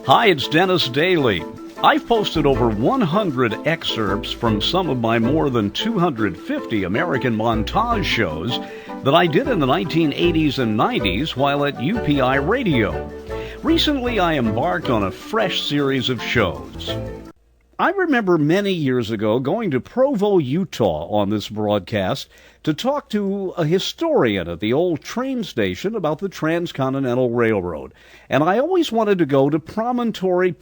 Hi, it's Dennis Daly. I've posted over 100 excerpts from some of my more than 250 American montage shows that I did in the 1980s and 90s while at UPI Radio. Recently, I embarked on a fresh series of shows. I remember many years ago going to Provo, Utah on this broadcast to talk to a historian at the old train station about the Transcontinental Railroad. And I always wanted to go to Promontory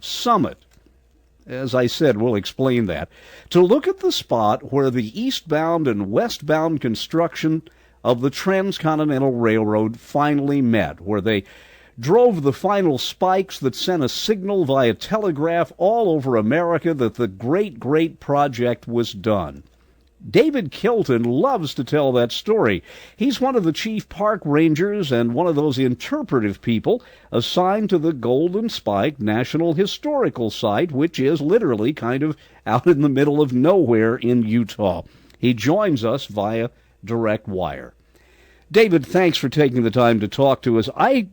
Summit. As I said, we'll explain that. To look at the spot where the eastbound and westbound construction of the Transcontinental Railroad finally met, where they drove the final spikes that sent a signal via telegraph all over America that the great project was done. David Kilton loves to tell that story. He's one of the chief park rangers and one of those interpretive people assigned to the Golden Spike National Historical Site, which is literally kind of out in the middle of nowhere in Utah. He joins us via direct wire. David, thanks for taking the time to talk to us. I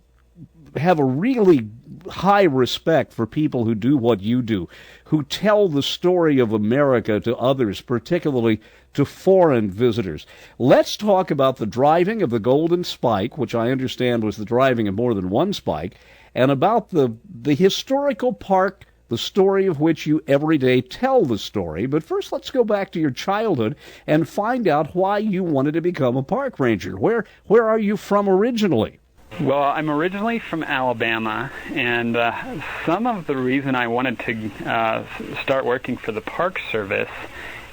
have a really high respect for people who do what you do, who tell the story of America to others, particularly to foreign visitors. Let's talk about the driving of the Golden Spike, which I understand was the driving of more than one spike, and about the historical park, the story of which you every day tell the story. But first, let's go back to your childhood and find out why you wanted to become a park ranger. Where are you from originally? Well, I'm originally from Alabama, and some of the reason I wanted to start working for the Park Service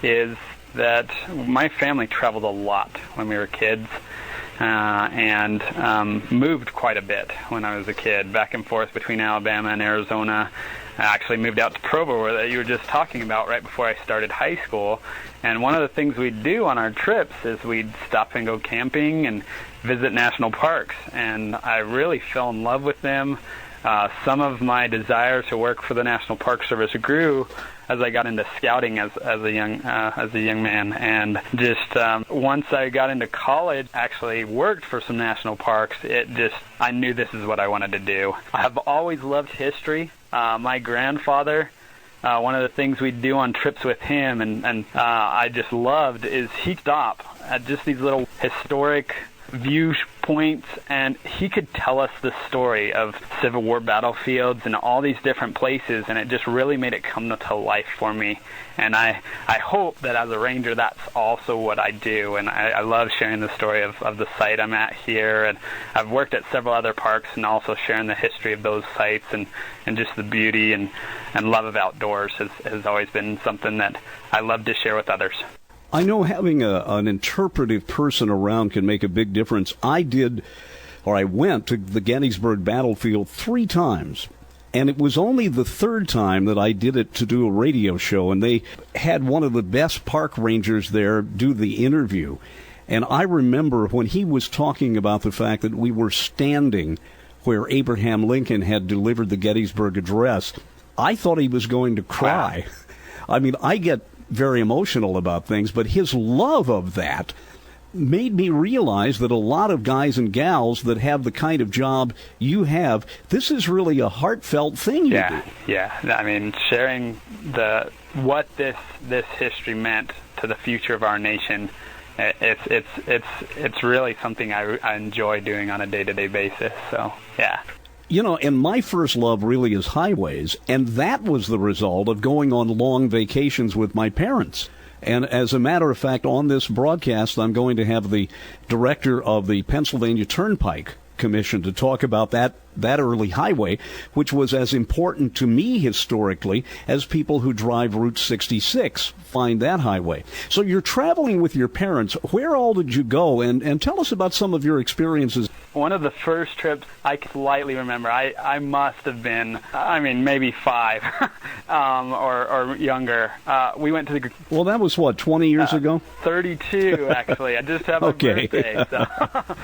is that my family traveled a lot when we were kids and moved quite a bit when I was a kid, back and forth between Alabama and Arizona. I actually moved out to Provo, where you were just talking about, right before I started high school. And one of the things we'd do on our trips is we'd stop and go camping and visit national parks. And I really fell in love with them. Some of my desire to work for the National Park Service grew as I got into scouting as a young man, and just once I got into college, actually worked for some national parks. I knew this is what I wanted to do. I've always loved history. My grandfather, one of the things we'd do on trips with him, and I just loved, is he'd stop at just these little historic viewpoints, and he could tell us the story of Civil War battlefields and all these different places, and it just really made it come to life for me. And I hope that as a ranger that's also what I do, and I love sharing the story of the site I'm at here, and I've worked at several other parks and also sharing the history of those sites, and just the beauty and love of outdoors has always been something that I love to share with others. I know having an interpretive person around can make a big difference. I went to the Gettysburg battlefield 3 times, and it was only the 3rd time that I did it to do a radio show, and they had one of the best park rangers there do the interview. And I remember when he was talking about the fact that we were standing where Abraham Lincoln had delivered the Gettysburg Address, I thought he was going to cry. Wow. I mean, I get very emotional about things, but his love of that made me realize that a lot of guys and gals that have the kind of job you have, this is really a heartfelt thing you do. Yeah. I mean, sharing what this history meant to the future of our nation, it's really something I enjoy doing on a day-to-day basis. So, yeah. You know, and my first love really is highways, and that was the result of going on long vacations with my parents. And as a matter of fact, on this broadcast, I'm going to have the director of the Pennsylvania Turnpike Commission to talk about that early highway, which was as important to me historically as people who drive Route 66 find that highway. So you're traveling with your parents. Where all did you go? And tell us about some of your experiences. One of the first trips I slightly remember, I must have been, maybe 5 or younger. We went to the... Well, that was, 20 years ago? 32, actually. I just had my birthday. So.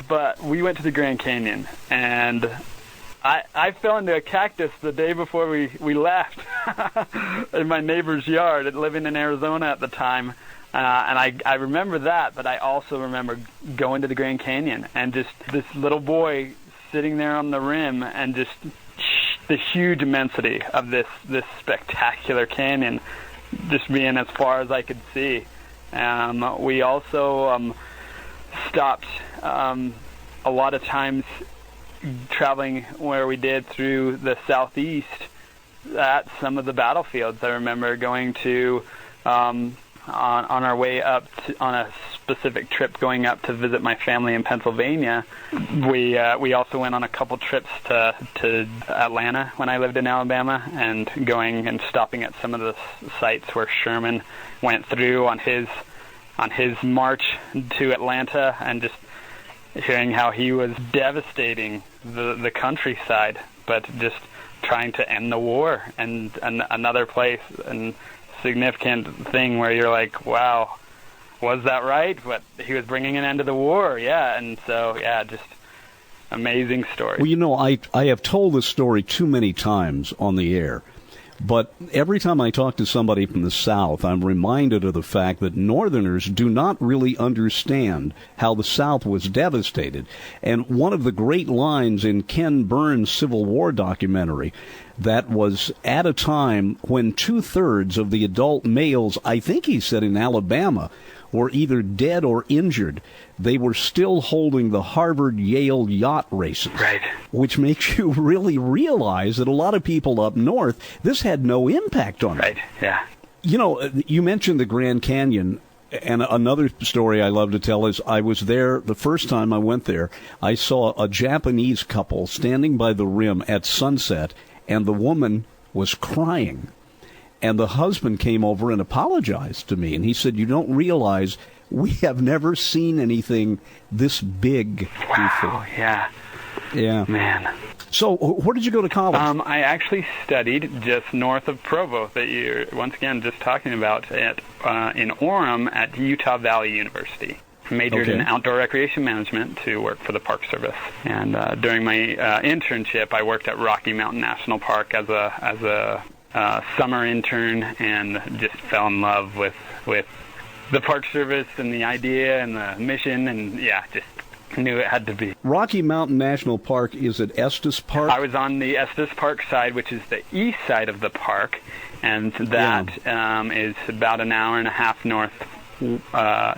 But we went to the Grand Canyon, and I fell into a cactus the day before we left in my neighbor's yard, living in Arizona at the time. And I remember that, but I also remember going to the Grand Canyon and just this little boy sitting there on the rim and just the huge immensity of this spectacular canyon just being as far as I could see. We also stopped a lot of times traveling where we did through the southeast at some of the battlefields. I remember going to on our way up on a specific trip going up to visit my family in Pennsylvania. We also went on a couple trips to Atlanta when I lived in Alabama, and going and stopping at some of the sites where Sherman went through on his march to Atlanta, and just hearing how he was devastating the countryside, but just trying to end the war. And another place and significant thing where you're like, wow, was that right? But he was bringing an end to the war, yeah. And so, yeah, just amazing story. Well, I have told this story too many times on the air, but every time I talk to somebody from the South, I'm reminded of the fact that Northerners do not really understand how the South was devastated. And one of the great lines in Ken Burns' Civil War documentary, that was at a time when 2/3 of the adult males, I think he said in Alabama, were either dead or injured. They were still holding the Harvard-Yale yacht races. Right. Which makes you really realize that a lot of people up north, this had no impact on them. Right, yeah. You mentioned the Grand Canyon, and another story I love to tell is I was there the first time I went there. I saw a Japanese couple standing by the rim at sunset, and the woman was crying. And the husband came over and apologized to me, and he said, "You don't realize we have never seen anything this big before." Wow, yeah. Yeah. Man. So where did you go to college? I actually studied just north of Provo, that you're once again just talking about, in Orem at Utah Valley University. Majored in outdoor recreation management to work for the Park Service. And during my internship, I worked at Rocky Mountain National Park as a summer intern, and just fell in love with the Park Service and the idea and the mission, and yeah, just knew it had to be. Rocky Mountain National Park is at Estes Park? I was on the Estes Park side, which is the east side of the park, and that is about an hour and a half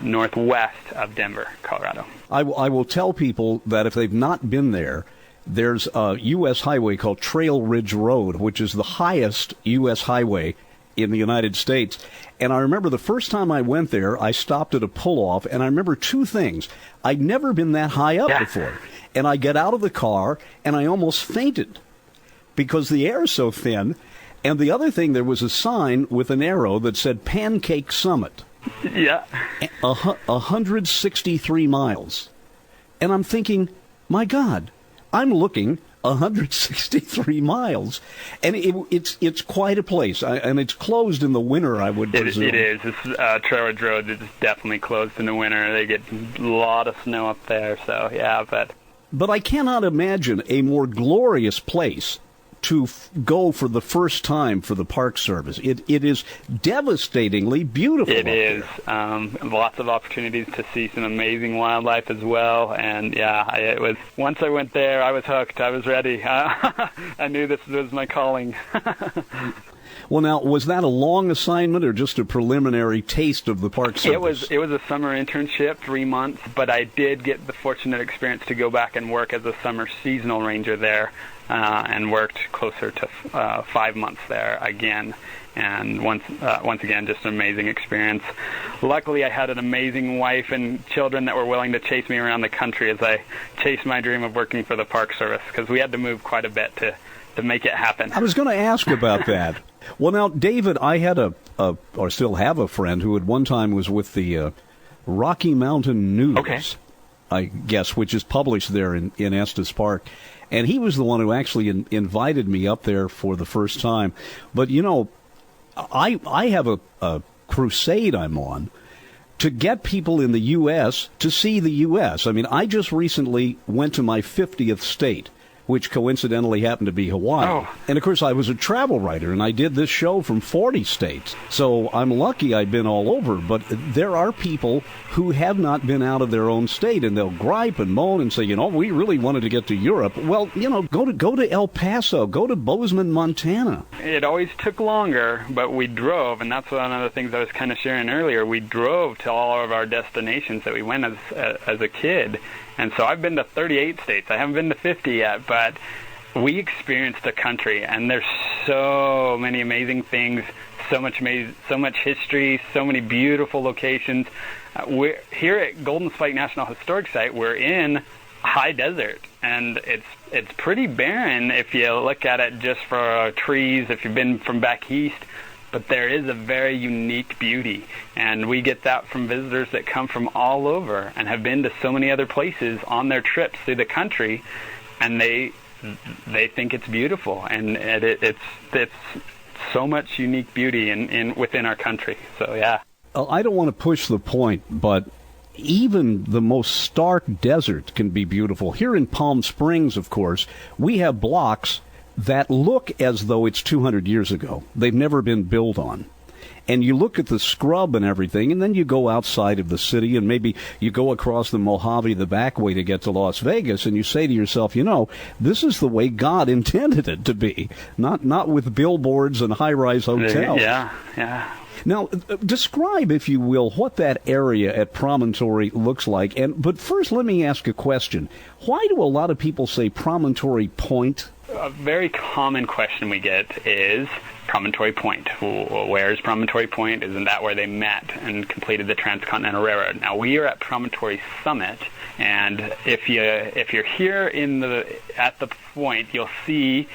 northwest of Denver, Colorado. I will tell people that if they've not been there, there's a U.S. highway called Trail Ridge Road, which is the highest U.S. highway in the United States. And I remember the first time I went there, I stopped at a pull-off, and I remember two things. I'd never been that high up before. And I get out of the car, and I almost fainted because the air is so thin. And the other thing, there was a sign with an arrow that said Pancake Summit. Yeah. 163 miles. And I'm thinking, my God, I'm looking 163 miles, and it's quite a place, and it's closed in the winter, I would presume. It is. It's Trail Ridge Road is definitely closed in the winter. They get a lot of snow up there, so yeah, But I cannot imagine a more glorious place to go for the first time for the Park Service. It is devastatingly beautiful. It is. Lots of opportunities to see some amazing wildlife as well. And yeah, it was. Once I went there, I was hooked. I was ready. I knew this was my calling. Well, now, was that a long assignment or just a preliminary taste of the Park Service? It was a summer internship, 3 months, but I did get the fortunate experience to go back and work as a summer seasonal ranger there, and worked closer to 5 months there again. And once again, just an amazing experience. Luckily, I had an amazing wife and children that were willing to chase me around the country as I chased my dream of working for the Park Service, because we had to move quite a bit to make it happen. I was going to ask about that. Well, now, David, I had or still have a friend who at one time was with the Rocky Mountain News, I guess, which is published there in Estes Park. And he was the one who actually invited me up there for the first time. But, you know, I have a crusade I'm on to get people in the U.S. to see the U.S. I mean, I just recently went to my 50th state, which coincidentally happened to be Hawaii. Oh. And, of course, I was a travel writer, and I did this show from 40 states. So I'm lucky I've been all over. But there are people who have not been out of their own state, and they'll gripe and moan and say, we really wanted to get to Europe. Well, go to El Paso, go to Bozeman, Montana. It always took longer, but we drove, and that's one of the things I was kind of sharing earlier. We drove to all of our destinations that we went as a kid. And so I've been to 38 states. I haven't been to 50 yet, but we experienced the country, and there's so many amazing things, so much history, so many beautiful locations. We're here at Golden Spike National Historic Site. We're in high desert, and it's pretty barren if you look at it just for trees, if you've been from back east. But there is a very unique beauty, and we get that from visitors that come from all over and have been to so many other places on their trips through the country, and they think it's beautiful, and it's so much unique beauty in within our country. So yeah. I don't want to push the point, but even the most stark desert can be beautiful. Here in Palm Springs, of course, we have blocks that look as though it's 200 years ago. They've never been built on. And you look at the scrub and everything, and then you go outside of the city, and maybe you go across the Mojave the back way to get to Las Vegas, and you say to yourself, this is the way God intended it to be, not with billboards and high-rise hotels. Yeah. Now, describe, if you will, what that area at Promontory looks like. But first, let me ask a question. Why do a lot of people say Promontory Point? A very common question we get is Promontory Point. Where is Promontory Point? Isn't that where they met and completed the Transcontinental Railroad? Now, we are at Promontory Summit, and if you're here at the point, you'll see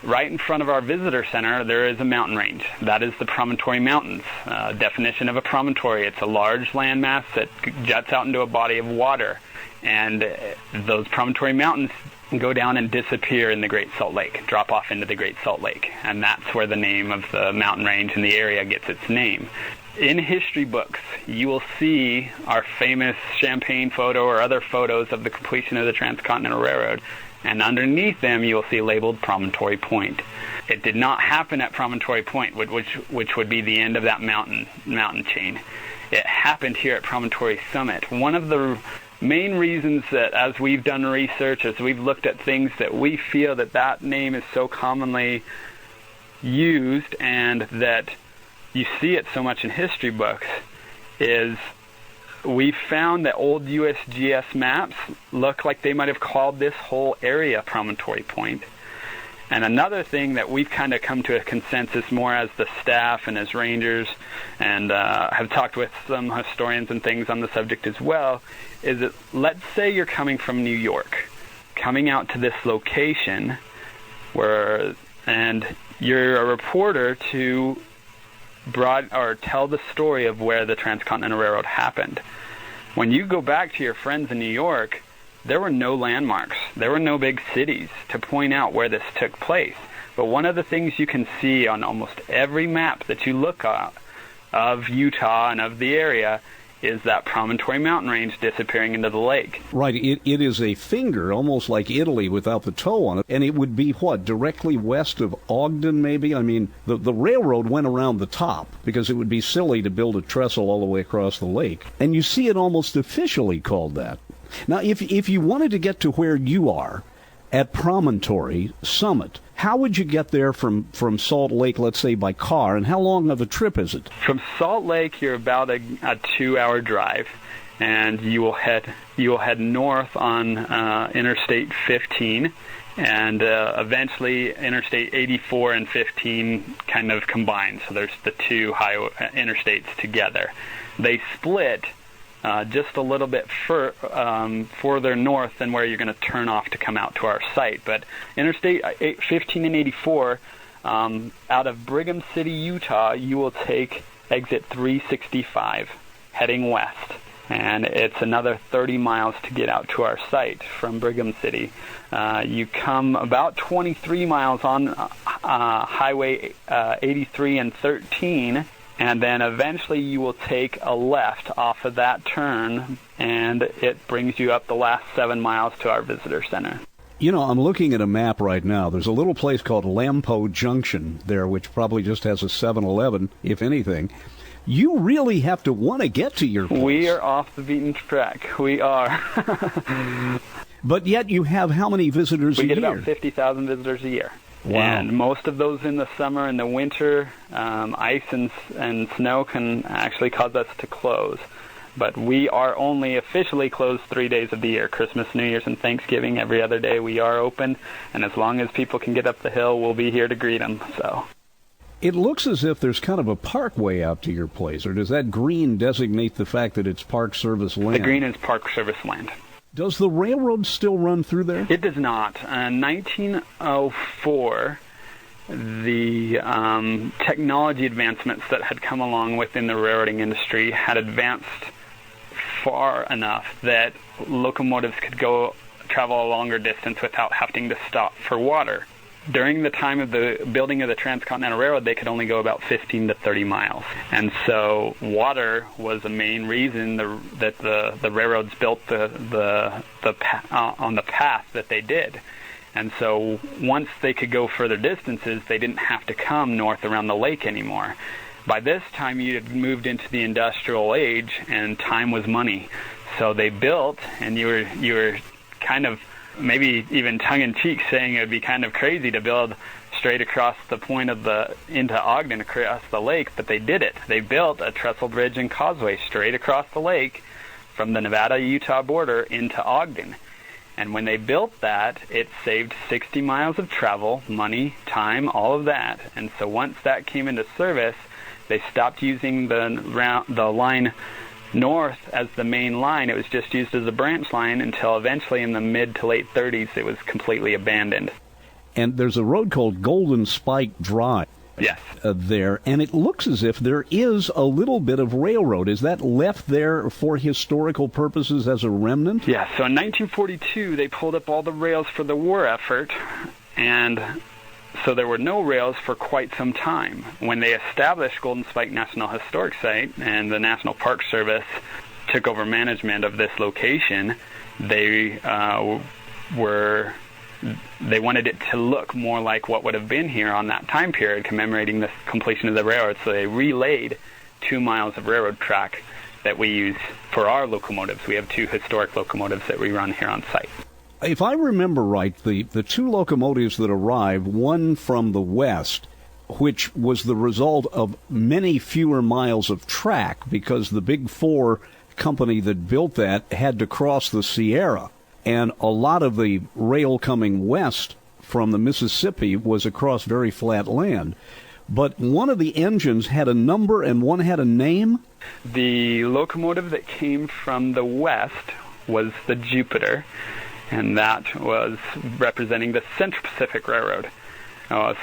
right in front of our visitor center, there is a mountain range. That is the Promontory Mountains. Definition of a promontory: it's a large landmass that juts out into a body of water, and those promontory mountains go down and disappear in the Great Salt Lake, drop off into the Great Salt Lake, and that's where the name of the mountain range in the area gets its name. In history books, you will see our famous champagne photo or other photos of the completion of the Transcontinental Railroad, and underneath them you will see labeled Promontory Point. It did not happen at Promontory Point, which would be the end of that mountain chain. It happened here at Promontory Summit. One of the main reasons that, as we've done research, as we've looked at things, that we feel that name is so commonly used and that you see it so much in history books, is we found that old USGS maps look like they might have called this whole area Promontory Point. And another thing that we've kind of come to a consensus more as the staff and as rangers, and have talked with some historians and things on the subject as well, is that let's say you're coming from New York, coming out to this location and you're a reporter to tell the story of where the Transcontinental Railroad happened. When you go back to your friends in New York, there were no landmarks. There were no big cities to point out where this took place. But one of the things you can see on almost every map that you look at of Utah and of the area is that Promontory mountain range disappearing into the lake. Right. It is a finger, almost like Italy without the toe on it. And it would be, directly west of Ogden, maybe? I mean, the railroad went around the top because it would be silly to build a trestle all the way across the lake. And you see it almost officially called that. Now, if you wanted to get to where you are at Promontory Summit, how would you get there from Salt Lake, let's say, by car, and how long of a trip is it? From Salt Lake, you're about a 2-hour drive, and you will head north on Interstate 15, and eventually Interstate 84 and 15 kind of combine. So there's the two interstates together. They split just a little bit further north than where you're going to turn off to come out to our site. But Interstate 15 and 84, out of Brigham City, Utah, you will take exit 365 heading west. And it's another 30 miles to get out to our site from Brigham City. You come about 23 miles on Highway 83 and 13, and then eventually you will take a left off of that turn, and it brings you up the last 7 miles to our visitor center. You know, I'm looking at a map right now. There's a little place called Lampo Junction there, which probably just has a 7-Eleven, if anything. You really have to want to get to your place. We are off the beaten track. We are. But yet you have how many visitors a year? We get about 50,000 visitors a year. Wow. And most of those in the summer and the winter, ice and snow can actually cause us to close. But we are only officially closed 3 days of the year, Christmas, New Year's, and Thanksgiving. Every other day we are open, and as long as people can get up the hill, we'll be here to greet them. So, it looks as if there's kind of a parkway out to your place, or does that green designate the fact that it's Park Service land? The green is Park Service land. Does the railroad still run through there? It does not. In 1904, the technology advancements that had come along within the railroading industry had advanced far enough that locomotives could travel a longer distance without having to stop for water. During the time of the building of the Transcontinental Railroad, they could only go about 15 to 30 miles. And so water was the main reason that the railroads built on the path that they did. And so once they could go further distances, they didn't have to come north around the lake anymore. By this time, you had moved into the industrial age, and time was money. So they built, and you were kind of maybe even tongue-in-cheek saying it would be kind of crazy to build straight across the point into Ogden across the lake, but they did it. They built a trestle bridge and causeway straight across the lake from the Nevada-Utah border into Ogden. And when they built that, it saved 60 miles of travel, money, time, all of that. And so once that came into service, they stopped using the line north as the main line. It was just used as a branch line until eventually in the mid to late 30s it was completely abandoned. And there's a road called Golden Spike Drive. Yes. There, and it looks as if there is a little bit of railroad. Is that left there for historical purposes as a remnant? Yeah, so in 1942 they pulled up all the rails for the war effort, and so there were no rails for quite some time. When they established Golden Spike National Historic Site and the National Park Service took over management of this location, they wanted it to look more like what would have been here on that time period, commemorating the completion of the railroad. So they relayed 2 miles of railroad track that we use for our locomotives. We have 2 historic locomotives that we run here on site. If I remember right, the 2 locomotives that arrived, one from the west, which was the result of many fewer miles of track because the Big Four company that built that had to cross the Sierra. And a lot of the rail coming west from the Mississippi was across very flat land. But one of the engines had a number and one had a name? The locomotive that came from the west was the Jupiter, and that was representing the Central Pacific Railroad.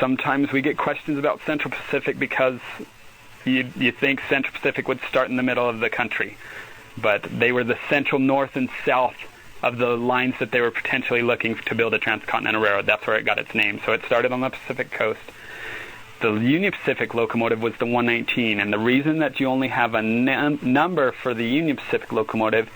Sometimes we get questions about Central Pacific because you think Central Pacific would start in the middle of the country, but they were the central north and south of the lines that they were potentially looking to build a transcontinental railroad. That's where it got its name. So it started on the Pacific coast. The Union Pacific locomotive was the 119, and the reason that you only have a number for the Union Pacific locomotive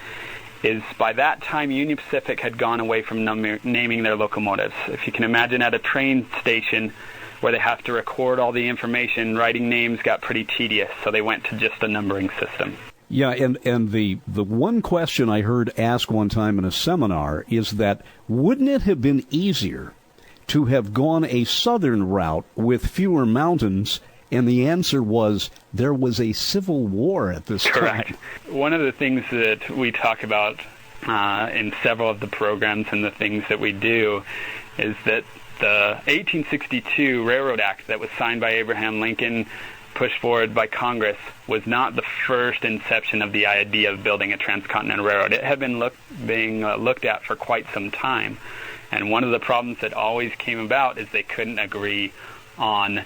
is by that time Union Pacific had gone away from naming their locomotives. If you can imagine at a train station where they have to record all the information, writing names got pretty tedious, so they went to just a numbering system. Yeah, and the one question I heard asked one time in a seminar is that wouldn't it have been easier to have gone a southern route with fewer mountains? And the answer was there was a civil war at this time. Correct. One of the things that we talk about in several of the programs and the things that we do is that the 1862 Railroad Act that was signed by Abraham Lincoln, pushed forward by Congress, was not the first inception of the idea of building a transcontinental railroad. It had been being looked at for quite some time. And one of the problems that always came about is they couldn't agree on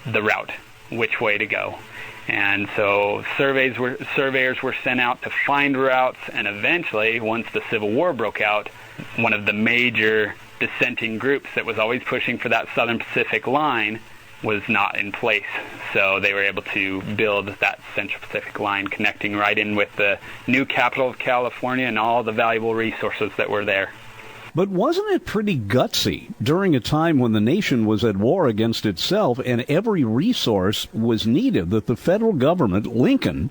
the route, which way to go. And so surveyors were sent out to find routes, and eventually, once the Civil War broke out, one of the major dissenting groups that was always pushing for that Southern Pacific line was not in place. So they were able to build that Central Pacific line, connecting right in with the new capital of California and all the valuable resources that were there. But wasn't it pretty gutsy during a time when the nation was at war against itself and every resource was needed that the federal government, Lincoln,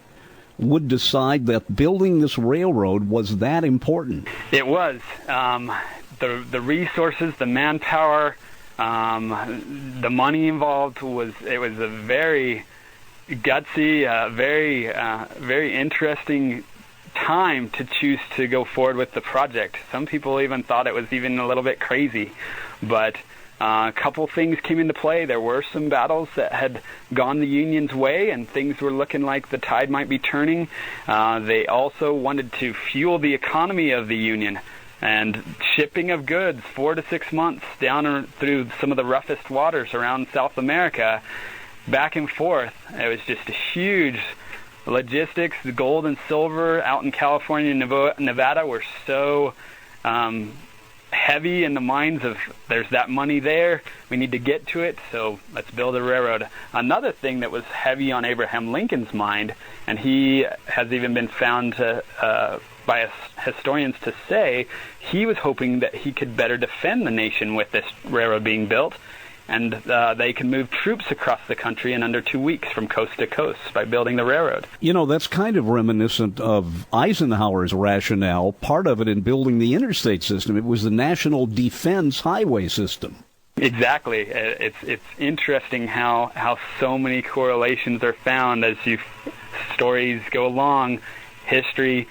would decide that building this railroad was that important? It was. The resources, the manpower, the money involved was a very gutsy, very interesting time to choose to go forward with the project. Some people even thought it was even a little bit crazy, but a couple things came into play. There were some battles that had gone the Union's way, and things were looking like the tide might be turning. They also wanted to fuel the economy of the Union, and shipping of goods 4 to 6 months down through some of the roughest waters around South America, back and forth. It was just a huge logistics. The gold and silver out in California and Nevada were so heavy in the minds of, there's that money there, we need to get to it, so let's build a railroad. Another thing that was heavy on Abraham Lincoln's mind, and he has even been found by historians to say he was hoping that he could better defend the nation with this railroad being built, and they can move troops across the country in under 2 weeks from coast to coast by building the railroad. You know, that's kind of reminiscent of Eisenhower's rationale, part of it in building the interstate system. It was the National Defense Highway System. Exactly. It's interesting how so many correlations are found as stories go along. History,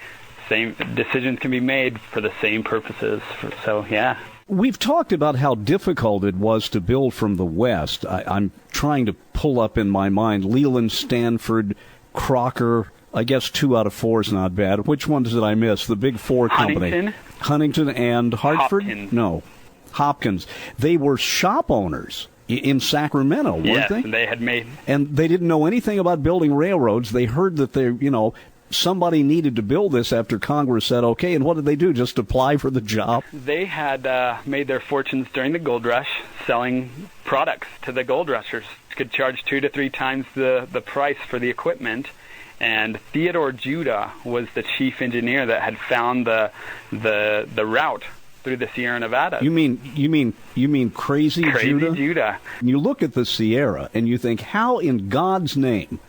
same decisions can be made for the same purposes. So, yeah. We've talked about how difficult it was to build from the west. I'm trying to pull up in my mind Leland, Stanford, Crocker. I guess 2 out of 4 is not bad. Which ones did I miss? The big 4 company. Huntington and Hartford? Hopkins. No, Hopkins. They were shop owners in Sacramento, weren't they? Yes, they had made. And they didn't know anything about building railroads. They heard that somebody needed to build this after Congress said okay, and what did they do? Just apply for the job? They had made their fortunes during the gold rush selling products to the gold rushers. Could charge 2 to 3 times the price for the equipment. And Theodore Judah was the chief engineer that had found the route through the Sierra Nevada. You mean Crazy Judah? Crazy Judah. You look at the Sierra and you think, how in God's name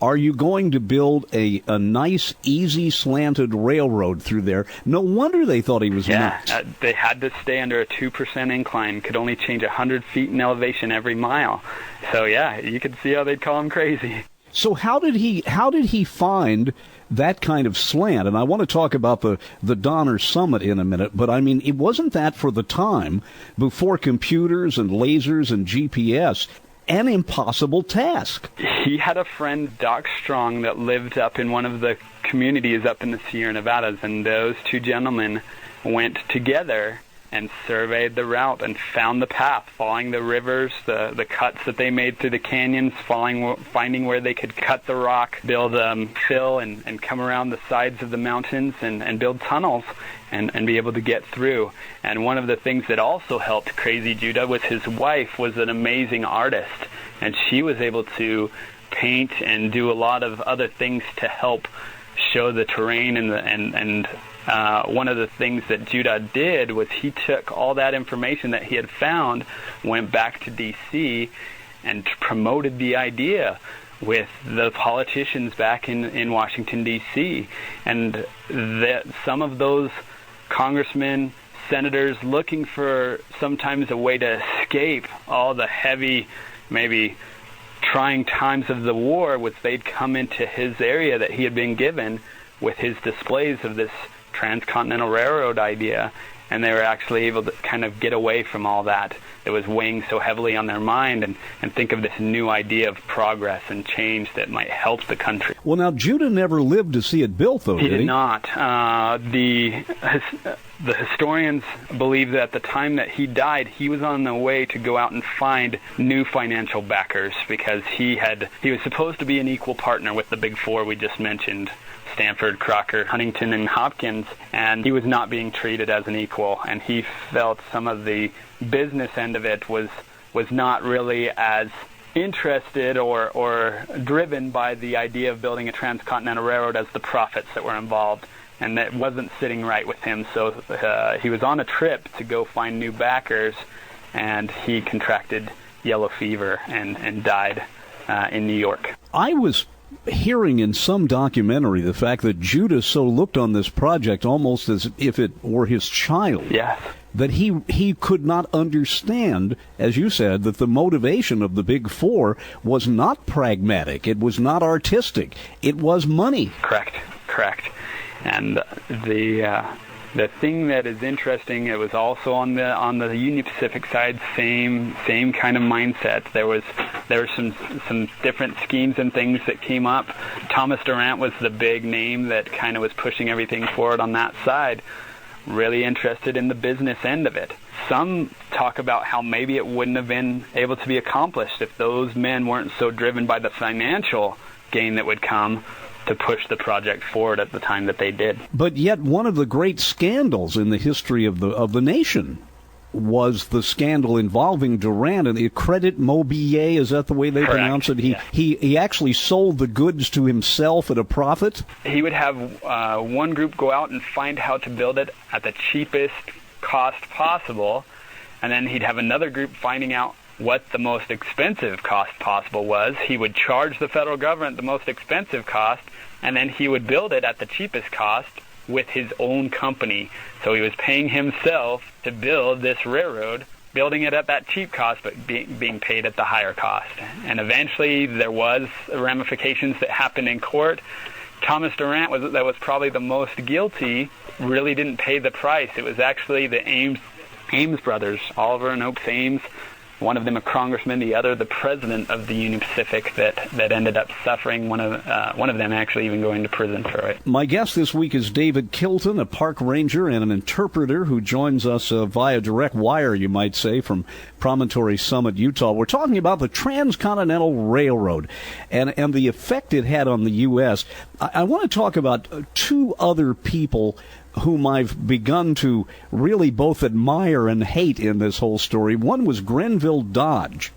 are you going to build a nice, easy, slanted railroad through there? No wonder they thought he was nuts. They had to stay under a 2% incline, could only change 100 feet in elevation every mile. So, yeah, you could see how they'd call him crazy. So how did he find that kind of slant? And I want to talk about the Donner Summit in a minute, but I mean, it wasn't that for the time, before computers and lasers and GPS, an impossible task. He had a friend, Doc Strong, that lived up in one of the communities up in the Sierra Nevadas, and those 2 gentlemen went together and surveyed the route and found the path, following the rivers, the cuts that they made through the canyons, finding where they could cut the rock, build fill, and come around the sides of the mountains and build tunnels and be able to get through. And one of the things that also helped Crazy Judah was his wife was an amazing artist, and she was able to paint and do a lot of other things to help show the terrain and one of the things that Judah did was he took all that information that he had found, went back to D.C., and promoted the idea with the politicians back in Washington, D.C., and that some of those congressmen, senators looking for sometimes a way to escape all the heavy, maybe trying times of the war, was they'd come into his area that he had been given with his displays of this transcontinental railroad idea, and they were actually able to kind of get away from all that was weighing so heavily on their mind and think of this new idea of progress and change that might help the country. Well, now, Judah never lived to see it built, though, did he? He did not. The historians believe that at the time that he died, he was on the way to go out and find new financial backers, because he was supposed to be an equal partner with the big 4 we just mentioned, Stanford, Crocker, Huntington, and Hopkins, and he was not being treated as an equal, and he felt some of the business end of it was not really as interested or driven by the idea of building a transcontinental railroad as the profits that were involved. and that wasn't sitting right with him. So he was on a trip to go find new backers, and he contracted yellow fever and died in New York. I was hearing in some documentary the fact that Judas so looked on this project almost as if it were his child. Yes. That he could not understand, as you said, that the motivation of the Big Four was not pragmatic. It was not artistic. It was money. Correct. And the thing that is interesting, it was also on the Union Pacific side, same kind of mindset. There were some different schemes and things that came up. Thomas Durant was the big name that kind of was pushing everything forward on that side, really interested in the business end of it. Some talk about how maybe it wouldn't have been able to be accomplished if those men weren't so driven by the financial gain that would come to push the project forward at the time that they did. But yet one of the great scandals in the history of the nation was the scandal involving Durant and the Credit Mobilier. Is that the way they Correct. pronounce it? Yes. He actually sold the goods to himself at a profit? He would have one group go out and find how to build it at the cheapest cost possible, and then he'd have another group finding out what the most expensive cost possible was. He would charge the federal government the most expensive cost, and then he would build it at the cheapest cost with his own company. So he was paying himself to build this railroad, building it at that cheap cost, but being paid at the higher cost. And eventually there was ramifications that happened in court. Thomas Durant that was probably the most guilty, really didn't pay the price. It was actually the Ames brothers, Oliver and Oakes Ames, one of them a congressman, the other the president of the Union Pacific, that ended up suffering, one of them actually even going to prison for it. My guest this week is David Kilton, a park ranger and an interpreter who joins us via direct wire, you might say, from Promontory Summit, Utah. We're talking about the Transcontinental Railroad and the effect it had on the U.S. I want to talk about two other people whom I've begun to really both admire and hate in this whole story. One was Grenville Dodge,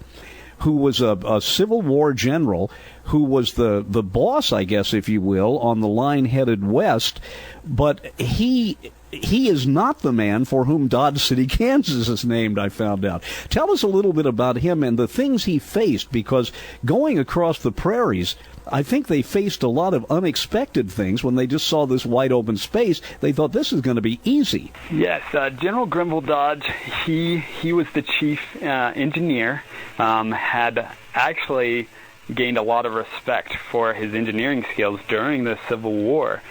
who was a Civil War general, who was the boss, I guess, if you will, on the line headed west. But he is not the man for whom Dodge City, Kansas is named, I found out. Tell us a little bit about him and the things he faced, because going across the prairies, I think they faced a lot of unexpected things. When they just saw this wide open space, they thought this is going to be easy. Yes, General Grenville Dodge, he was the chief engineer, had actually gained a lot of respect for his engineering skills during the Civil War,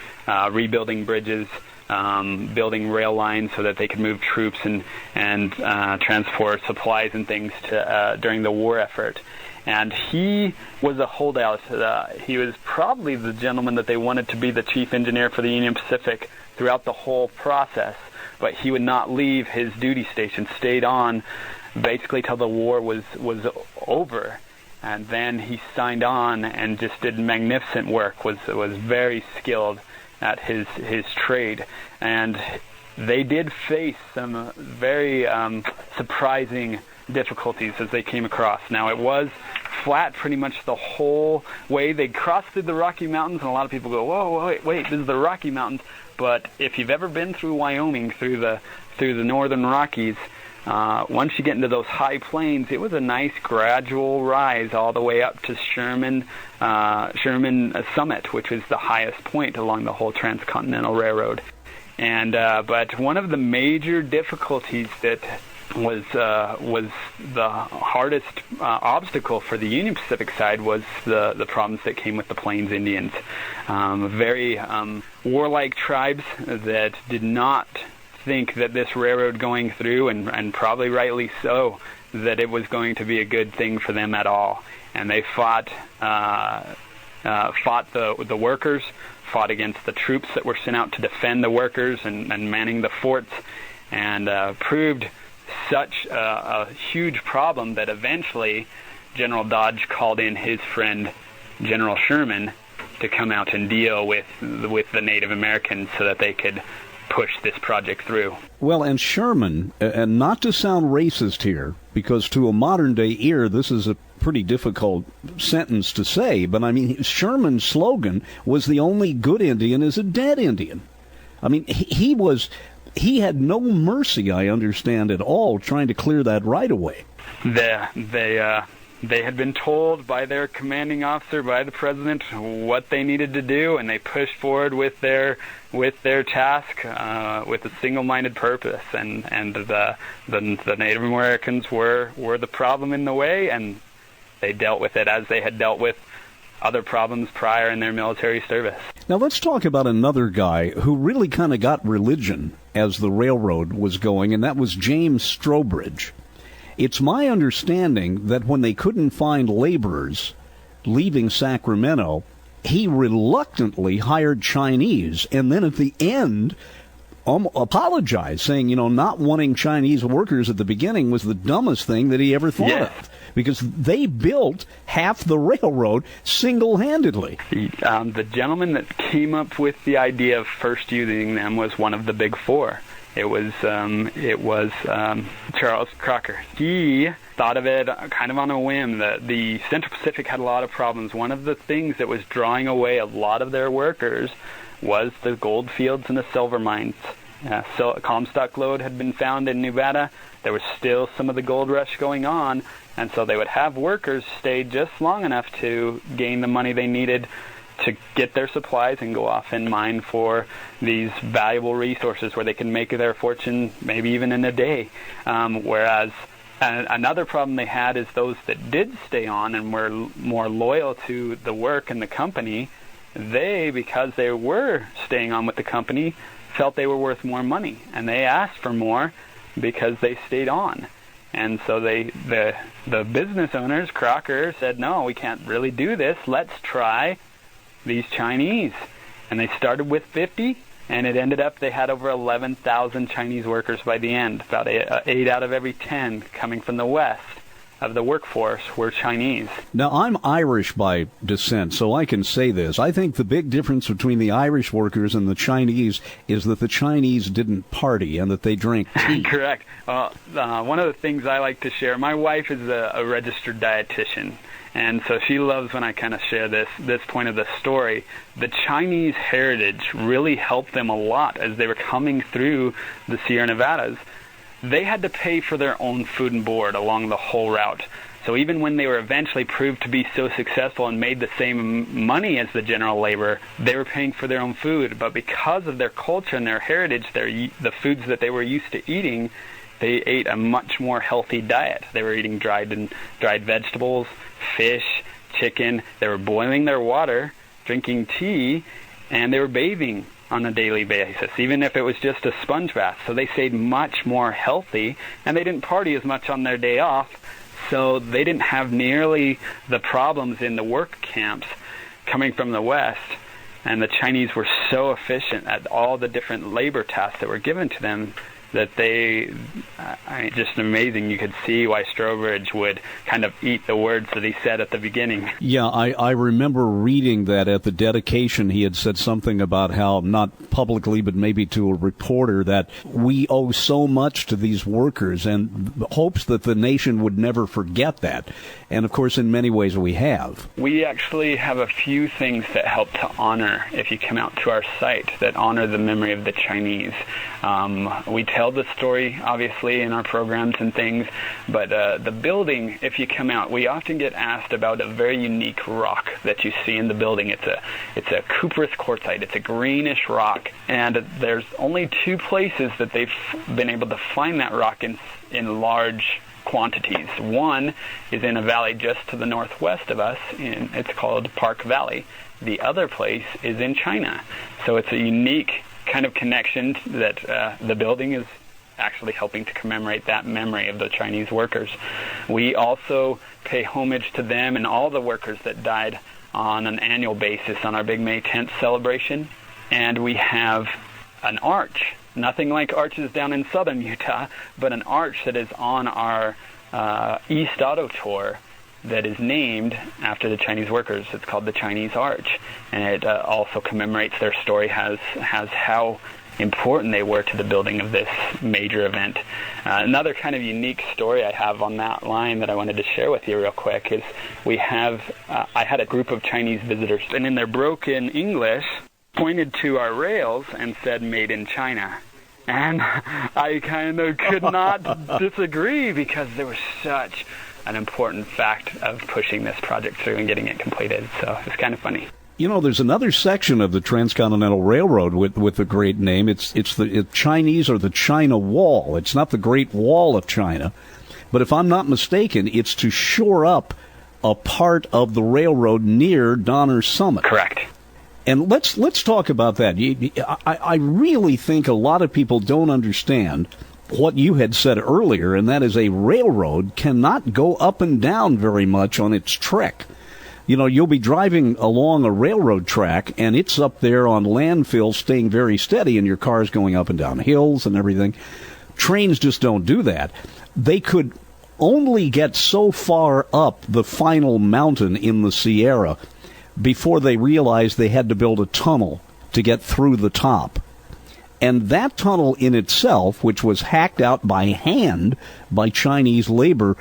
rebuilding bridges, building rail lines so that they could move troops and transport supplies and things during the war effort. And he was a holdout. He was probably the gentleman that they wanted to be the chief engineer for the Union Pacific throughout the whole process. But he would not leave his duty station, stayed on basically till the war was over. And then he signed on and just did magnificent work, was very skilled at his trade. And they did face some very surprising difficulties as they came across. Now, it was flat pretty much the whole way. They crossed through the Rocky Mountains, and a lot of people go, whoa, wait, this is the Rocky Mountains. But if you've ever been through Wyoming, through the northern Rockies, once you get into those high plains, it was a nice gradual rise all the way up to Sherman Summit, which was the highest point along the whole Transcontinental Railroad. And but one of the major difficulties that was the hardest obstacle for the Union Pacific side was the problems that came with the Plains Indians, very warlike tribes that did not think that this railroad going through, and probably rightly so, that it was going to be a good thing for them at all. And they fought the workers, fought against the troops that were sent out to defend the workers and manning the forts, and proved such a huge problem that eventually General Dodge called in his friend General Sherman to come out and deal with the Native Americans so that they could push this project through. Well, and Sherman, and not to sound racist here, because to a modern-day ear this is a pretty difficult sentence to say, but I mean, Sherman's slogan was the only good Indian is a dead Indian. I mean, he had no mercy, I understand, at all, trying to clear that right away. They had been told by their commanding officer, by the president, what they needed to do, and they pushed forward with their task with a single-minded purpose. And the Native Americans were the problem in the way, and they dealt with it as they had dealt with other problems prior in their military service. Now let's talk about another guy who really kind of got religion as the railroad was going, and that was James Strobridge. It's my understanding that when they couldn't find laborers leaving Sacramento, he reluctantly hired Chinese, and then at the end apologized, saying, not wanting Chinese workers at the beginning was the dumbest thing that he ever thought of, because they built half the railroad single-handedly. The gentleman that came up with the idea of first using them was one of the Big Four. It was Charles Crocker. He thought of it kind of on a whim. The Central Pacific had a lot of problems. One of the things that was drawing away a lot of their workers was the gold fields and the silver mines. So a Comstock lode had been found in Nevada. There was still some of the gold rush going on, and so they would have workers stay just long enough to gain the money they needed to get their supplies and go off and mine for these valuable resources where they can make their fortune maybe even in a day. Whereas another problem they had is those that did stay on and were more loyal to the work and the company, because they were staying on with the company, felt they were worth more money. And they asked for more because they stayed on. And so the business owners, Crocker, said, no, we can't really do this. Let's try these Chinese. And they started with 50, and it ended up they had over 11,000 Chinese workers by the end. About 8 out of every 10 coming from the west of the workforce were Chinese. Now, I'm Irish by descent, so I can say this. I think the big difference between the Irish workers and the Chinese is that the Chinese didn't party and that they drank tea. Correct. One of the things I like to share, my wife is a registered dietitian, and so she loves when I kind of share this point of the story. The Chinese heritage really helped them a lot as they were coming through the Sierra Nevadas. They had to pay for their own food and board along the whole route. So even when they were eventually proved to be so successful and made the same money as the general labor, they were paying for their own food. But because of their culture and their heritage, the foods that they were used to eating, they ate a much more healthy diet. They were eating dried vegetables, fish, chicken. They were boiling their water, drinking tea, and they were bathing on a daily basis, even if it was just a sponge bath. So they stayed much more healthy, and they didn't party as much on their day off, so they didn't have nearly the problems in the work camps coming from the West. And the Chinese were so efficient at all the different labor tasks that were given to them that just amazing. You could see why Strobridge would kind of eat the words that he said at the beginning. Yeah, I remember reading that at the dedication he had said something about how, not publicly but maybe to a reporter, that we owe so much to these workers, and hopes that the nation would never forget that. And of course, in many ways we have. We actually have a few things that help to honor, if you come out to our site, that honor the memory of the Chinese. We tell the story, obviously, in our programs and things, but the building, if you come out, we often get asked about a very unique rock that you see in the building. It's a cuprous quartzite. It's a greenish rock, and there's only 2 places that they've been able to find that rock in large quantities. One is in a valley just to the northwest of us, it's called Park Valley. The other place is in China. So it's a unique kind of connection that the building is actually helping to commemorate that memory of the Chinese workers. We also pay homage to them and all the workers that died on an annual basis on our Big May 10th celebration. And we have an arch, nothing like arches down in southern Utah, but an arch that is on our East Auto Tour that is named after the Chinese workers. It's called the Chinese Arch, and it also commemorates their story, has how important they were to the building of this major event. Another kind of unique story I have on that line that I wanted to share with you real quick is I had a group of Chinese visitors, and in their broken English, pointed to our rails and said, "Made in China." And I kind of could not disagree, because there was such an important fact of pushing this project through and getting it completed. So it's kind of funny. You know, there's another section of the Transcontinental Railroad with a great name. It's the Chinese, or the China Wall. It's not the Great Wall of China, but if I'm not mistaken, it's to shore up a part of the railroad near Donner Summit. Correct. And let's talk about that. I really think a lot of people don't understand what you had said earlier, and that is a railroad cannot go up and down very much on its trek. You know, you'll be driving along a railroad track, and it's up there on landfill staying very steady, and your car's going up and down hills and everything. Trains just don't do that. They could only get so far up the final mountain in the Sierra before they realized they had to build a tunnel to get through the top. And that tunnel in itself, which was hacked out by hand by Chinese labor,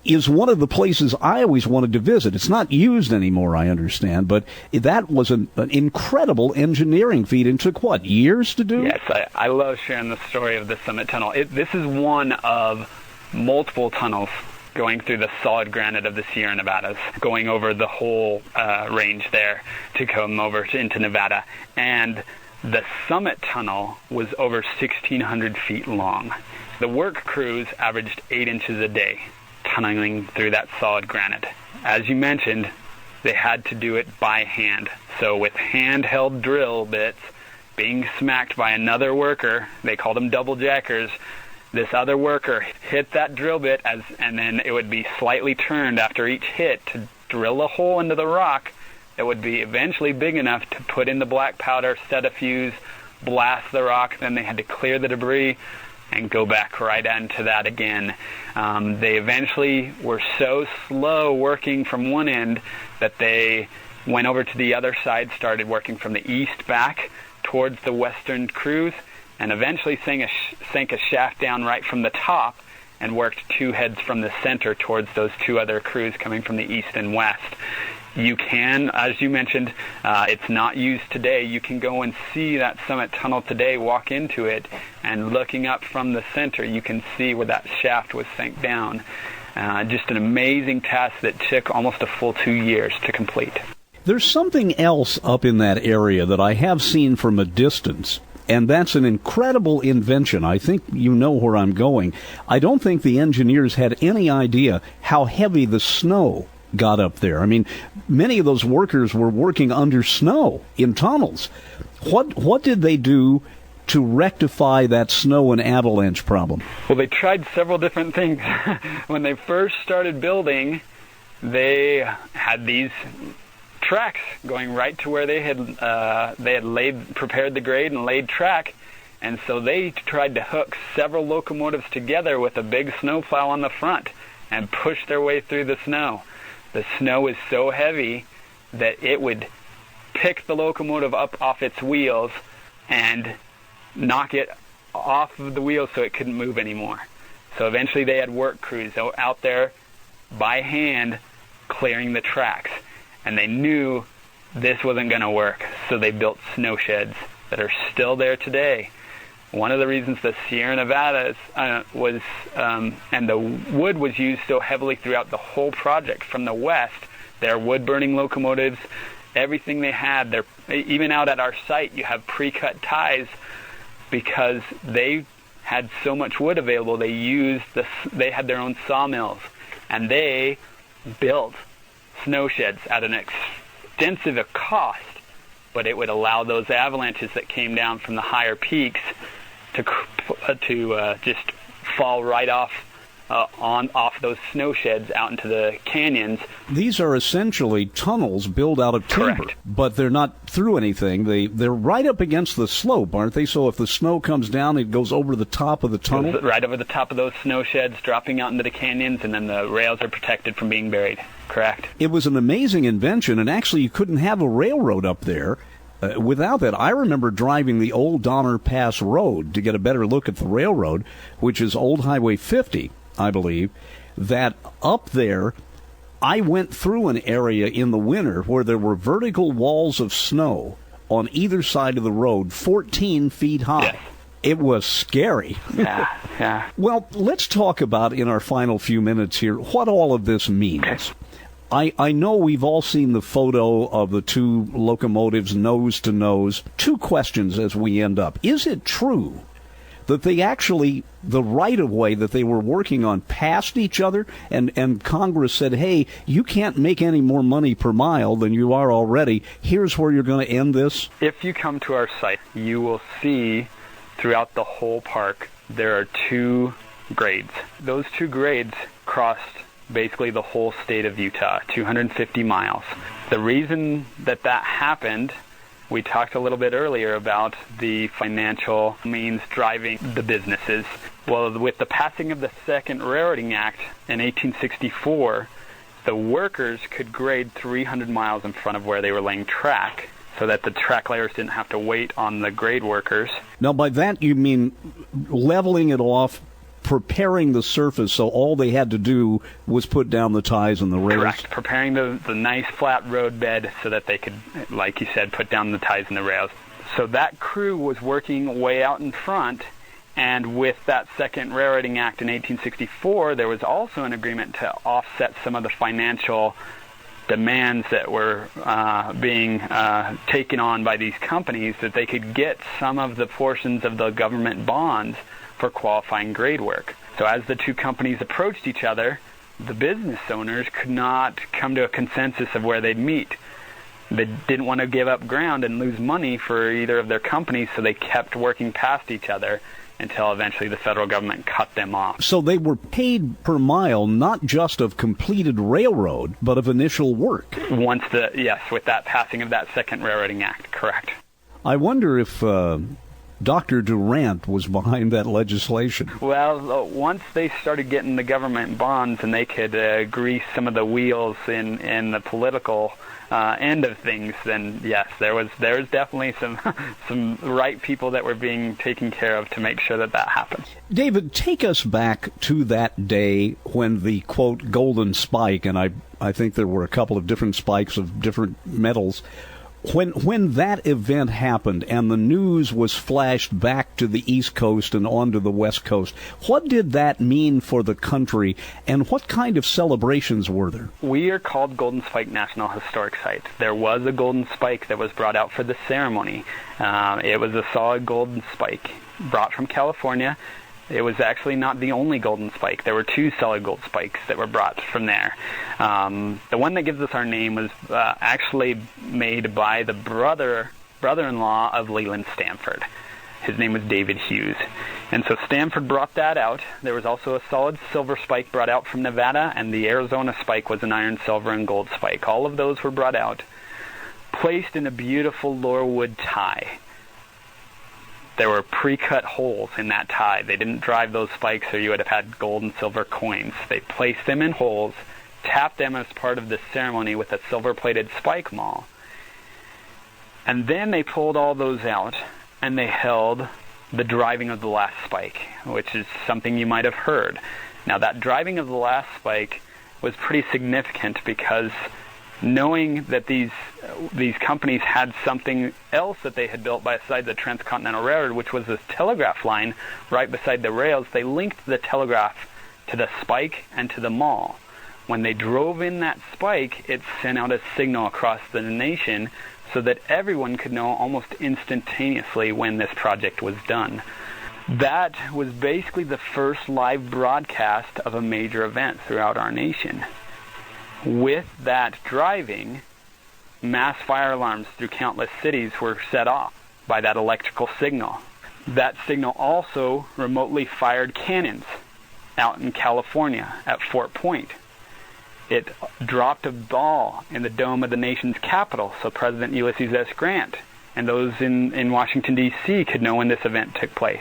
is one of the places I always wanted to visit. It's not used anymore, I understand, but that was an incredible engineering feat, and took, what, years to do? Yes, I love sharing the story of the Summit Tunnel. This is one of multiple tunnels going through the solid granite of the Sierra Nevadas, going over the whole range there to come over into Nevada. And the Summit Tunnel was over 1,600 feet long. The work crews averaged 8 inches a day, tunneling through that solid granite. As you mentioned, they had to do it by hand. So with handheld drill bits being smacked by another worker, they called them double jackers, this other worker hit that drill bit, and then it would be slightly turned after each hit to drill a hole into the rock that would be eventually big enough to put in the black powder, set a fuse, blast the rock. Then they had to clear the debris and go back right into that again. They eventually were so slow working from one end that they went over to the other side, started working from the east back towards the western crews, and eventually sank a shaft down right from the top and worked 2 heads from the center towards those 2 other crews coming from the east and west. You can, as you mentioned, it's not used today. You can go and see that Summit Tunnel today, walk into it, and looking up from the center, you can see where that shaft was sank down. Just an amazing task that took almost a full 2 years to complete. There's something else up in that area that I have seen from a distance, and that's an incredible invention. I think you know where I'm going. I don't think the engineers had any idea how heavy the snow got up there. I mean, many of those workers were working under snow in tunnels. What did they do to rectify that snow and avalanche problem? Well, they tried several different things. When they first started building, they had these tracks going right to where they had prepared the grade and laid track, and so they tried to hook several locomotives together with a big snowplow on the front and push their way through the snow. The snow is so heavy that it would pick the locomotive up off its wheels and knock it off of the wheels so it couldn't move anymore. So eventually they had work crews out there by hand clearing the tracks. And they knew this wasn't going to work, so they built snow sheds that are still there today. One of the reasons the Sierra Nevadas was, and the wood was used so heavily throughout the whole project from the west, their wood-burning locomotives, everything they had, even out at our site, you have pre-cut ties because they had so much wood available. They had their own sawmills, and they built snow sheds at an extensive cost, but it would allow those avalanches that came down from the higher peaks to just fall right off those snow sheds out into the canyons. These are essentially tunnels built out of timber. Correct. But they're not through anything. They're right up against the slope, aren't they? So if the snow comes down, it goes over the top of the tunnel? Goes right over the top of those snow sheds, dropping out into the canyons, and then the rails are protected from being buried. Correct. It was an amazing invention, and actually you couldn't have a railroad up there without that. I remember driving the old Donner Pass Road to get a better look at the railroad, which is Old Highway 50, I believe, that up there I went through an area in the winter where there were vertical walls of snow on either side of the road, 14 feet high. Yes. It was scary. Yeah. Well, let's talk about, in our final few minutes here, what all of this means. I know we've all seen the photo of the two locomotives nose to nose. Two questions as we end up. Is it true that they actually, the right-of-way that they were working on passed each other, and Congress said, hey, you can't make any more money per mile than you are already. Here's where you're going to end this? If you come to our site, you will see throughout the whole park there are two grades. Those two grades crossed basically the whole state of Utah, 250 miles. The reason that happened, we talked a little bit earlier about the financial means driving the businesses. Well, with the passing of the Second Railroading Act in 1864, the workers could grade 300 miles in front of where they were laying track, so that the track layers didn't have to wait on the grade workers. Now, by that you mean leveling it off, preparing the surface, so all they had to do was put down the ties and the rails? Correct. Preparing the nice flat road bed so that they could, like you said, put down the ties and the rails. So that crew was working way out in front, and with that Second Railroading Act in 1864, there was also an agreement to offset some of the financial demands that were being taken on by these companies, that they could get some of the portions of the government bonds for qualifying grade work. So as the two companies approached each other, the business owners could not come to a consensus of where they'd meet. They didn't want to give up ground and lose money for either of their companies, so they kept working past each other until eventually the federal government cut them off. So they were paid per mile, not just of completed railroad, but of initial work. Yes, with that passing of that Second Railroading Act, correct. I wonder if Dr. Durant was behind that legislation. Well, once they started getting the government bonds and they could grease some of the wheels in the political end of things, then yes, there was definitely some right people that were being taken care of to make sure that happened. David, take us back to that day when the, quote, golden spike, and I think there were a couple of different spikes of different metals, when that event happened and the news was flashed back to the East Coast and onto the West Coast, what did that mean for the country, and what kind of celebrations were there? We are called Golden Spike National Historic Site. There was a golden spike that was brought out for the ceremony. It was a solid golden spike brought from California. It was actually not the only golden spike. There were two solid gold spikes that were brought from there. The one that gives us our name was actually made by the brother-in-law of Leland Stanford. His name was David Hughes. And so Stanford brought that out. There was also a solid silver spike brought out from Nevada, and the Arizona spike was an iron, silver, and gold spike. All of those were brought out, placed in a beautiful Laurelwood tie. There were pre-cut holes in that tie. They didn't drive those spikes, or you would have had gold and silver coins. They placed them in holes, tapped them as part of the ceremony with a silver-plated spike maul. And then they pulled all those out, and they held the driving of the last spike, which is something you might have heard. Now, that driving of the last spike was pretty significant because knowing that these companies had something else that they had built beside the Transcontinental Railroad, which was this telegraph line right beside the rails, they linked the telegraph to the spike and to the maul. When they drove in that spike, it sent out a signal across the nation so that everyone could know almost instantaneously when this project was done. That was basically the first live broadcast of a major event throughout our nation. With that driving, mass fire alarms through countless cities were set off by that electrical signal. That signal also remotely fired cannons out in California at Fort Point. It dropped a ball in the dome of the nation's capital so President Ulysses S. Grant and those in Washington, D.C. could know when this event took place.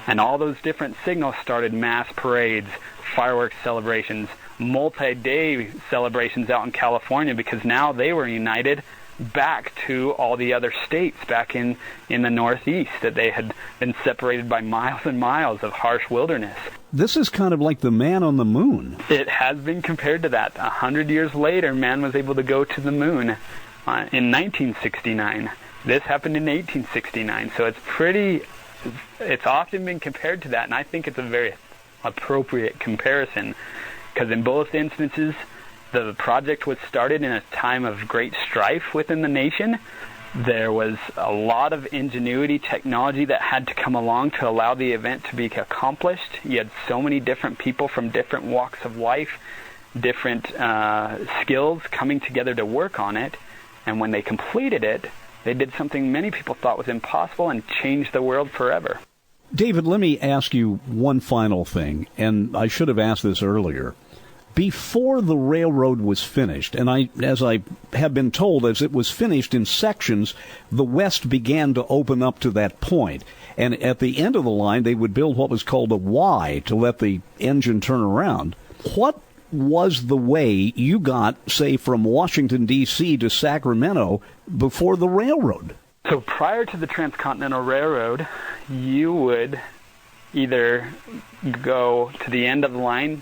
And all those different signals started mass parades, fireworks celebrations, multi-day celebrations out in California, because now they were united back to all the other states back in the Northeast that they had been separated by miles and miles of harsh wilderness. This is kind of like the man on the moon. It has been compared to that. 100 years later, man was able to go to the moon in 1969. This happened in 1869, so it's often been compared to that, and I think it's a very appropriate comparison, because in both instances, the project was started in a time of great strife within the nation. There was a lot of ingenuity, technology that had to come along to allow the event to be accomplished. You had so many different people from different walks of life, different skills coming together to work on it. And when they completed it, they did something many people thought was impossible and changed the world forever. David, let me ask you one final thing, and I should have asked this earlier. Before the railroad was finished, and as I have been told, as it was finished in sections, the West began to open up to that point. And at the end of the line, they would build what was called a Y to let the engine turn around. What was the way you got, say, from Washington, D.C. to Sacramento before the railroad? So prior to the Transcontinental Railroad, you would either go to the end of the line,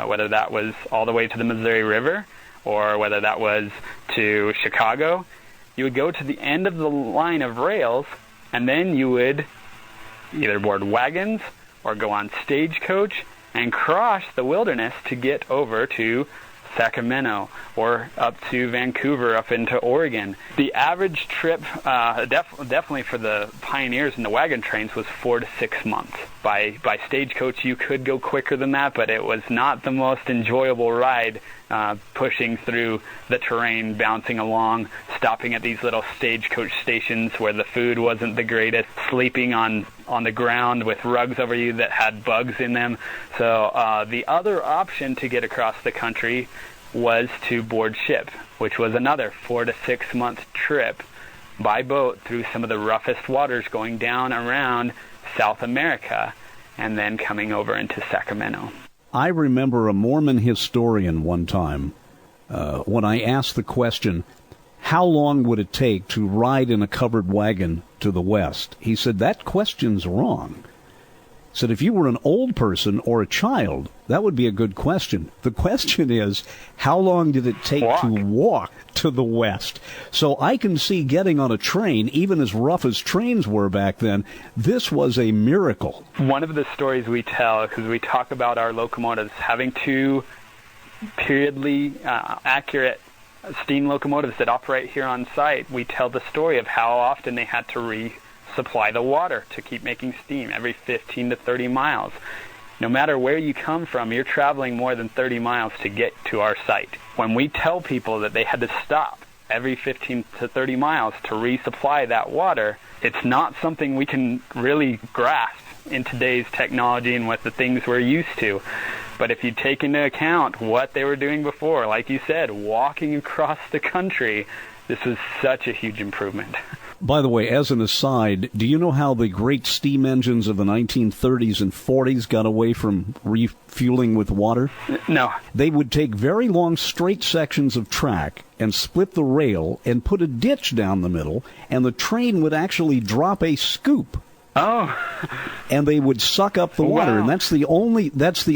whether that was all the way to the Missouri River or whether that was to Chicago. You would go to the end of the line of rails, and then you would either board wagons or go on stagecoach and cross the wilderness to get over to Sacramento or up to Vancouver, up into Oregon. The average trip, definitely for the pioneers and the wagon trains, was 4 to 6 months. By stagecoach, you could go quicker than that, but it was not the most enjoyable ride, pushing through the terrain, bouncing along, stopping at these little stagecoach stations where the food wasn't the greatest, sleeping on the ground with rugs over you that had bugs in them. So the other option to get across the country was to board ship, which was another 4 to 6 month trip by boat through some of the roughest waters, going down around South America and then coming over into Sacramento. I remember a Mormon historian one time, when I asked the question, how long would it take to ride in a covered wagon to the West? He said, that question's wrong. He said, if you were an old person or a child, that would be a good question. The question is, how long did it take to walk to the West? So I can see getting on a train, even as rough as trains were back then, this was a miracle. One of the stories we tell, because we talk about our locomotives having two periodly accurate steam locomotives that operate here on site, we tell the story of how often they had to resupply the water to keep making steam every 15 to 30 miles. No matter where you come from, you're traveling more than 30 miles to get to our site. When we tell people that they had to stop every 15 to 30 miles to resupply that water, it's not something we can really grasp in today's technology and with the things we're used to. But if you take into account what they were doing before, like you said, walking across the country, this was such a huge improvement. By the way, as an aside, do you know how the great steam engines of the 1930s and 40s got away from refueling with water? No. They would take very long straight sections of track and split the rail and put a ditch down the middle, and the train would actually drop a scoop. Oh. And they would suck up the water, wow. And that's the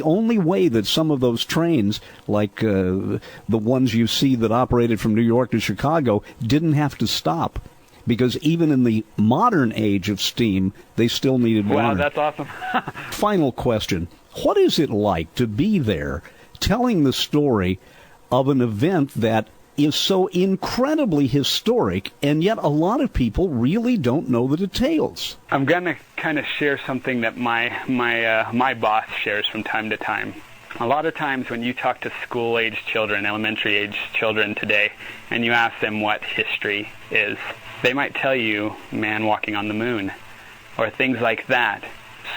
only way that some of those trains, like the ones you see that operated from New York to Chicago, didn't have to stop. Because even in the modern age of steam, they still needed water. Wow, that's awesome. Final question. What is it like to be there telling the story of an event that is so incredibly historic, and yet a lot of people really don't know the details? I'm going to kind of share something that my boss shares from time to time. A lot of times when you talk to school-age children, elementary-age children today, and you ask them what history is, they might tell you man walking on the moon or things like that.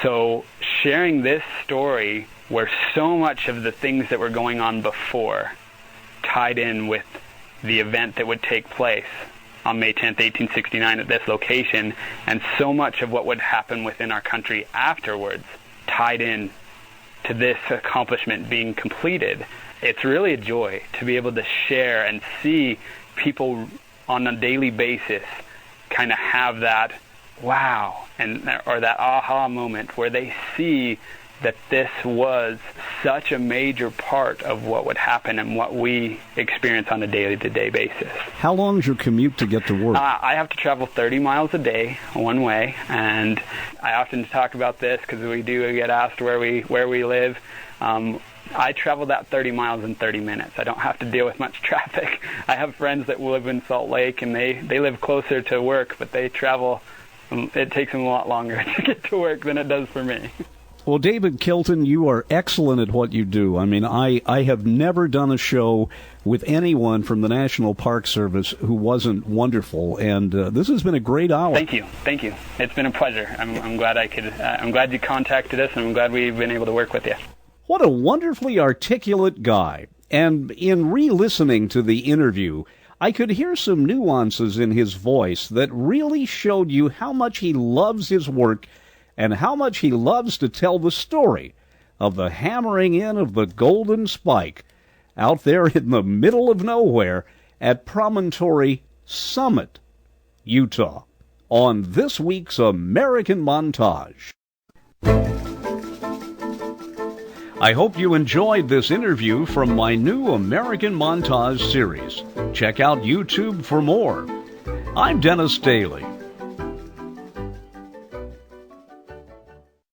So sharing this story where so much of the things that were going on before tied in with the event that would take place on May 10th, 1869 at this location, and so much of what would happen within our country afterwards tied in to this accomplishment being completed. It's really a joy to be able to share and see people on a daily basis kind of have that wow or that aha moment where they see that this was such a major part of what would happen and what we experience on a day-to-day basis. How long is your commute to get to work? I have to travel 30 miles a day one way, and I often talk about this because we do get asked where we live. I travel that 30 miles in 30 minutes. I don't have to deal with much traffic. I have friends that live in Salt Lake, and they live closer to work, but they travel. It takes them a lot longer to get to work than it does for me. Well, David Kilton, you are excellent at what you do. I mean, I have never done a show with anyone from the National Park Service who wasn't wonderful, and this has been a great hour. Thank you. It's been a pleasure. I'm glad I'm glad you contacted us, and I'm glad we've been able to work with you. What a wonderfully articulate guy. And in re-listening to the interview, I could hear some nuances in his voice that really showed you how much he loves his work and how much he loves to tell the story of the hammering in of the Golden Spike out there in the middle of nowhere at Promontory Summit, Utah, on this week's American Montage. I hope you enjoyed this interview from my new American Montage series. Check out YouTube for more. I'm Dennis Daly.